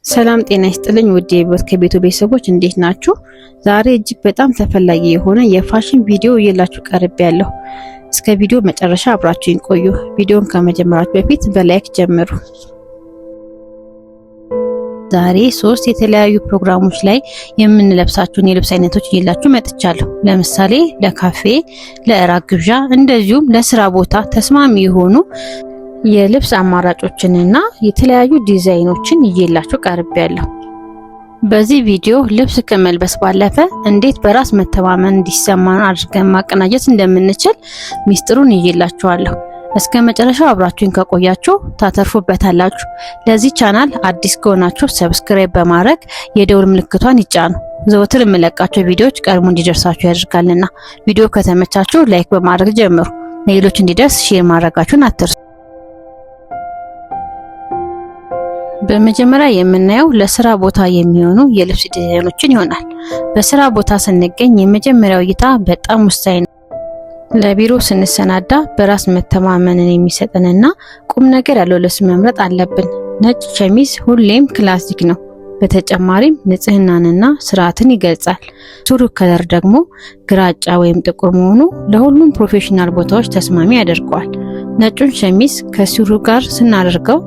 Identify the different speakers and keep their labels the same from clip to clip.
Speaker 1: ሰላም ጤና ይስጥልኝ ውድ የህይወት ከቤቱ ቤተሰቦች እንዴት ናችሁ? ዛሬ እጅግ በጣም ተፈላጊ የሆነ የፋሽን ቪዲዮ እየላችሁ ቀርቤያለሁ። እስከ ቪዲዮ መጨረሻ አብራችሁኝ ቆዩ። ቪዲዮን ከመጀመራችሁ በፊት በላይክ ጀምሩ። ዛሬ 3 የተለያዩ ፕሮግራሞች ላይ የምንለብሳቸውን የልብስ አይነቶች እየላችሁ መጥቻለሁ። ለምሳሌ ለካፌ፣ ለእራት ግብዣ እንደዚሁም ለስራ ቦታ ተስማሚ የሆኑ የልብስ አማራጮችንና የተለያዩ ዲዛይኖችን እየላችሁ ቀርቤያለሁ። በዚህ ቪዲዮ ልብስ ከመልበስ ባለፈ እንዴት በራስ መተማመን እንዲሰማን አድርገን ማቀናጀት እንደምንችል ሚስጥሩን እየላችኋለሁ። እስከ መጨረሻው አብራችሁን ከቆያችሁ ታተርፉበታላችሁ። ለዚህ ቻናል አዲስ ከሆናችሁ ሰብስክራይብ በማድረግ የደውል ምልክቷን ይጫኑ። ዘወትር የምለቃቸው ቪዲዮዎች ቀድሞ እንዲደርሳችሁ ያደርጋልና። ቪዲዮ ከተመቻችሁ ላይክ በማድረግ ጀምሩ። ለሌሎች እንዲደርስ ሼር ማድረጋችሁን አትርሱ። በመጀመሪያ የምናየው ለስራ ቦታ የሚሆኑ የልብስ ዲዛይኖችን ይሆናል። በስራ ቦታ ስንገኝ የመጀመሪያው እይታ በጣም ወሳኝ ነው። ለቢሮ ስንሰናዳ በራስ መተማመንን የሚሰጠንና ቁም ነገር ያለው ልብስ መምረጥ አለብን። ነጭ ሸሚዝ ሁሌም ክላሲክ ነው። በተጨማሪም ንጽህናንና ስርዓትን ይገልጻል። ሱሪ ከለር ደግሞ ግራጫ ወይም ጥቁር መሆኑ ለሁሉም ፕሮፌሽናል ቦታዎች ተስማሚ ያደርገዋል። ነጩን ሸሚዝ ከሱሪ ጋር ስናደርገው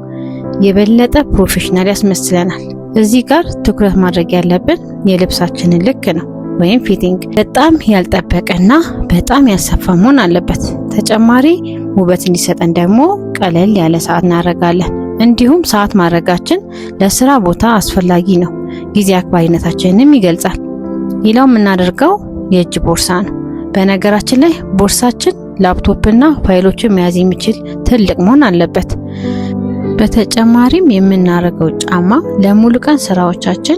Speaker 1: የበለጠ ፕሮፌሽናል ያስመስለናል። እዚህ ጋር ትኩረት ማድረግ ያለብን የልብሳችንን ልክ ነው ወይም ፊቲንግ። በጣም ያልጠበቀና በጣም ያልሰፋ መሆን አለበት። ተጨማሪ ውበት እንዲሰጠን ደግሞ ቀለል ያለ ሰዓት እናደርጋለን። እንዲሁም ሰዓት ማድረጋችን ለስራ ቦታ አስፈላጊ ነው። ጊዜ አክባሪነታችንንም ይገልጻል። ሌላው የምናደርገው የእጅ ቦርሳ ነው። በነገራችን ላይ ቦርሳችን ላፕቶፕና ፋይሎችን መያዝ የሚችል ትልቅ መሆን አለበት። በተጨማሪም የምናደርገው ጫማ ለሙሉ ቀን ስራዎቻችን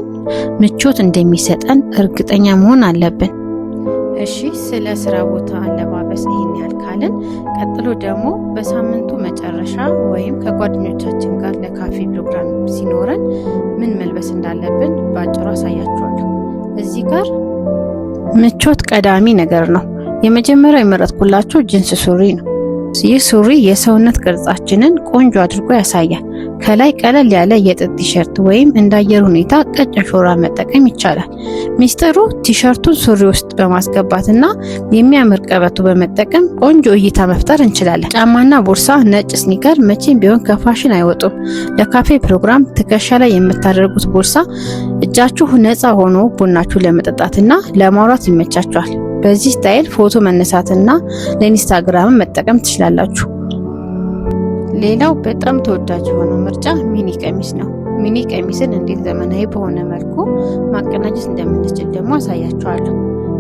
Speaker 1: ምቾት እንደሚሰጠን እርግጠኛ መሆን አለብን። እሺ፣ ስለ ስራ ቦታ አለባበስ ይሄን ያህል ካልን፣ ቀጥሎ ደግሞ በሳምንቱ መጨረሻ ወይም ከጓደኞቻችን ጋር ለካፌ ፕሮግራም ሲኖረን ምን መልበስ እንዳለብን በአጭሩ አሳያችኋለሁ። እዚህ ጋር ምቾት ቀዳሚ ነገር ነው። የመጀመሪያው የመረጥኩላችሁ ጂንስ ሱሪ ነው። ይህ ሱሪ የሰውነት ቅርጻችንን ቆንጆ አድርጎ ያሳያል። ከላይ ቀለል ያለ የጥጥ ቲሸርት ወይም እንዳየር ሁኔታ ቀጭን ሹራብ መጠቀም ይቻላል። ሚስጥሩ ቲሸርቱን ሱሪ ውስጥ በማስገባትና የሚያምር ቀበቶ በመጠቀም ቆንጆ እይታ መፍጠር እንችላለን። ጫማና ቦርሳ ነጭ ስኒከር መቼም ቢሆን ከፋሽን አይወጡም። ለካፌ ፕሮግራም ትከሻ ላይ የምታደርጉት ቦርሳ እጃችሁ ነፃ ሆኖ ቡናችሁ ለመጠጣትና ለማውራት ይመቻችኋል። በዚህ ስታይል ፎቶ መነሳትና ለኢንስታግራም መጠቀም ትችላላችሁ። ሌላው በጣም ተወዳጅ የሆነው ምርጫ ሚኒ ቀሚስ ነው። ሚኒ ቀሚስን እንዴት ዘመናዊ በሆነ መልኩ ማቀናጀት እንደምንችል ደግሞ አሳያችኋለሁ።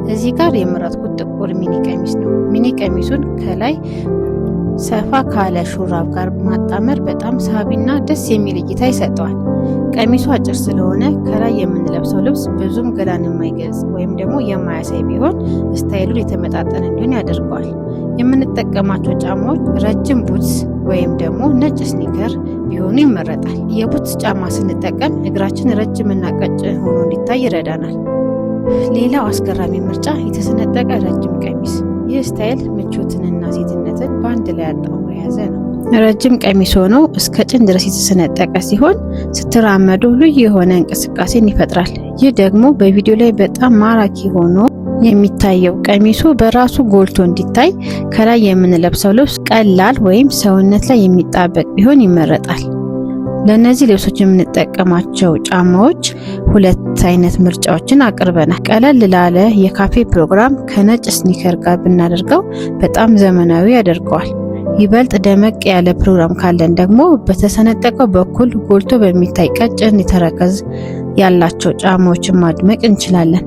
Speaker 1: እዚህ ጋር የመረጥኩት ጥቁር ሚኒ ቀሚስ ነው። ሚኒ ቀሚሱን ከላይ ሰፋ ካለ ሹራብ ጋር ማጣመር በጣም ሳቢና ደስ የሚል እይታ ይሰጠዋል። ቀሚሱ አጭር ስለሆነ ከላይ የምንለብሰው ልብስ ብዙም ገላን የማይገልጽ ወይም ደግሞ የማያሳይ ቢሆን ስታይሉን የተመጣጠነ እንዲሆን ያደርገዋል። የምንጠቀማቸው ጫማዎች ረጅም ቡትስ ወይም ደግሞ ነጭ ስኒከር ቢሆኑ ይመረጣል። የቡትስ ጫማ ስንጠቀም እግራችን ረጅምና ቀጭን ሆኖ እንዲታይ ይረዳናል። ሌላው አስገራሚ ምርጫ የተሰነጠቀ ረጅም ቀሚስ። ይህ ስታይል ምቾትንና ሴትነትን በአንድ ላይ አጣምሮ የያዘ ነው። ረጅም ቀሚስ ሆኖ እስከ ጭን ድረስ የተሰነጠቀ ሲሆን ስትራመዱ ልዩ የሆነ እንቅስቃሴን ይፈጥራል። ይህ ደግሞ በቪዲዮ ላይ በጣም ማራኪ ሆኖ የሚታየው ቀሚሱ በራሱ ጎልቶ እንዲታይ ከላይ የምንለብሰው ልብስ ቀላል ወይም ሰውነት ላይ የሚጣበቅ ቢሆን ይመረጣል። ለነዚህ ልብሶች የምንጠቀማቸው ጫማዎች 2 አይነት ምርጫዎችን አቅርበናል። ቀለል ላለ የካፌ ፕሮግራም ከነጭ ስኒከር ጋር ብናደርገው በጣም ዘመናዊ ያደርገዋል። ይበልጥ ደመቅ ያለ ፕሮግራም ካለን ደግሞ በተሰነጠቀው በኩል ጎልቶ በሚታይ ቀጭን ተረከዝ ያላቸው ጫማዎችን ማድመቅ እንችላለን።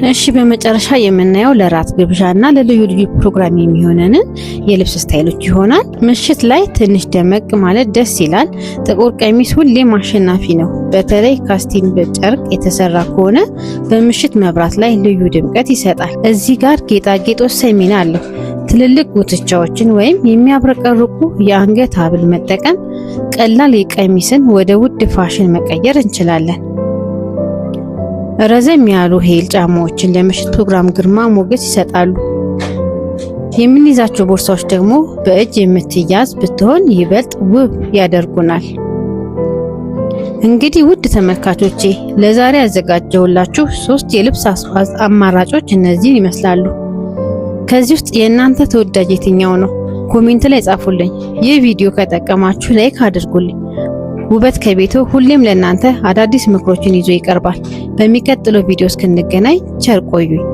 Speaker 1: እሺ፣ በመጨረሻ የምናየው ለራት ግብዣና ለልዩ ልዩ ፕሮግራም የሚሆነንን የልብስ ስታይሎች ይሆናል። ምሽት ላይ ትንሽ ደመቅ ማለት ደስ ይላል። ጥቁር ቀሚስ ሁሌም አሸናፊ ነው። በተለይ ካስቲን በጨርቅ የተሰራ ከሆነ በምሽት መብራት ላይ ልዩ ድምቀት ይሰጣል። እዚህ ጋር ጌጣጌጥ ወሳኝ ሚና አለው። ትልልቅ ጉትቻዎችን ወይም የሚያብረቀርቁ የአንገት ሐብል መጠቀም ቀላል የቀሚስን ወደ ውድ ፋሽን መቀየር እንችላለን። ረዘም ያሉ ሄል ጫማዎችን ለምሽት ፕሮግራም ግርማ ሞገስ ይሰጣሉ። የምንይዛቸው ቦርሳዎች ደግሞ በእጅ የምትያዝ ብትሆን ይበልጥ ውብ ያደርጉናል። እንግዲህ ውድ ተመልካቾቼ ለዛሬ ያዘጋጀሁላችሁ 3 የልብስ አስዋብ አማራጮች እነዚህን ይመስላሉ። ከዚህ ውስጥ የእናንተ ተወዳጅ የትኛው ነው? ኮሜንት ላይ ጻፉልኝ። ይህ ቪዲዮ ከጠቀማችሁ ላይክ አድርጉልኝ። ውበት ከቤቱ ሁሌም ለእናንተ አዳዲስ ምክሮችን ይዞ ይቀርባል። በሚቀጥለው ቪዲዮ እስክንገናኝ ቸር ቆዩኝ።